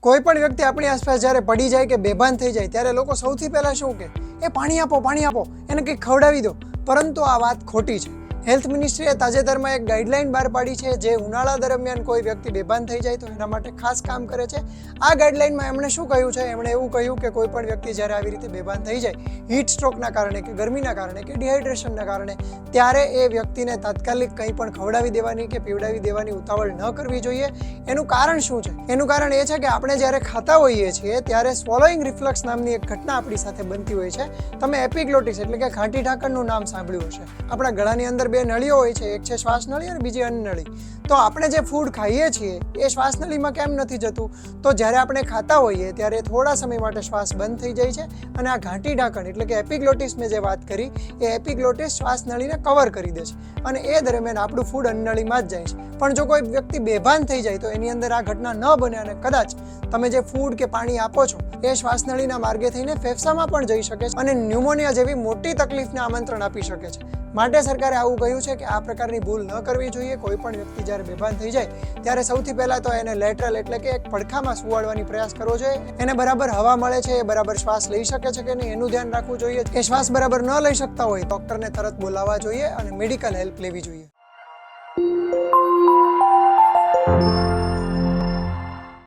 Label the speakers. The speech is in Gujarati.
Speaker 1: કોઈ પણ વ્યક્તિ આપણી આસપાસ જ્યારે પડી જાય કે બેભાન થઈ જાય ત્યારે લોકો સૌથી પહેલાં શું કે એ પાણી આપો, એને કંઈક ખવડાવી દો. પરંતુ આ વાત ખોટી છે. હેલ્થ મિનિસ્ટ્રીએ તાજેતરમાં એક ગાઈડલાઈન બહાર પાડી છે જે ઉનાળા દરમિયાન કોઈ વ્યક્તિ બેભાન થઈ જાય તો એના માટે ખાસ કામ કરે છે. આ ગાઈડલાઈનમાં એમણે શું કહ્યું છે? એમણે એવું કહ્યું કે કોઈ પણ વ્યક્તિ જ્યારે આવી રીતે બેભાન થઈ જાય હીટ સ્ટ્રોકના કારણે કે ગરમીના કારણે કે ડિહાઇડ્રેશનના કારણે, ત્યારે એ વ્યક્તિને તાત્કાલિક કંઈ પણ ખવડાવી દેવાની કે પીવડાવી દેવાની ઉતાવળ ન કરવી જોઈએ. એનું કારણ શું છે? એનું કારણ એ છે કે આપણે જ્યારે ખાતા હોઈએ છીએ ત્યારે સ્વોલોઈંગ રિફ્લક્સ નામની એક ઘટના આપણી સાથે બનતી હોય છે. તમે એપિગ્લોટિસ એટલે કે ઘાટી ઢાંકણનું નામ સાંભળ્યું હશે. આપણા ગળાની અંદર બે નળીઓ હોય છે, એક છે શ્વાસ નળી અને બીજી અન્ન નળી. તો આપણે જે ફૂડ ખાઈએ છીએ એ શ્વાસ નળીમાં કેમ નથી જતું? તો જ્યારે આપણે ખાતા હોઈએ ત્યારે થોડા સમય માટે શ્વાસ બંધ થઈ જાય છે અને આ ઘાટી ઢાંકણ એટલે કે એપિગ્લોટિસ મેં જે વાત કરી એ એપિગ્લોટિસ શ્વાસ નળીને કવર કરી દે છે અને એ દરમિયાન આપણું ફૂડ અન્ન નળીમાં જ જાય છે. પણ જો કોઈ વ્યક્તિ બેભાન થઈ જાય તો એની અંદર આ ઘટના ન બને અને કદાચ તમે જે ફૂડ કે પાણી આપો છો એ શ્વાસ નળીના માર્ગે થઈને ફેફસામાં પણ જઈ શકે છે અને ન્યુમોનિયા જેવી મોટી તકલીફને આમંત્રણ આપી શકે છે. માટે સરકારે આવું કહ્યું છે કે આ પ્રકારની ભૂલ ન કરવી જોઈએ. કોઈ પણ વ્યક્તિ જ્યારે બેભાન થઈ જાય ત્યારે સૌથી પહેલાં તો એને લેટરલ એટલે કે એક પડખામાં સુવાડવાની પ્રયાસ કરવો જોઈએ. એને બરાબર હવા મળે છે, એ બરાબર શ્વાસ લઈ શકે છે કે નહીં એનું ધ્યાન રાખવું જોઈએ. એ શ્વાસ બરાબર ન લઈ શકતા હોય ડૉક્ટરને તરત બોલાવવા જોઈએ અને મેડિકલ હેલ્પ લેવી જોઈએ.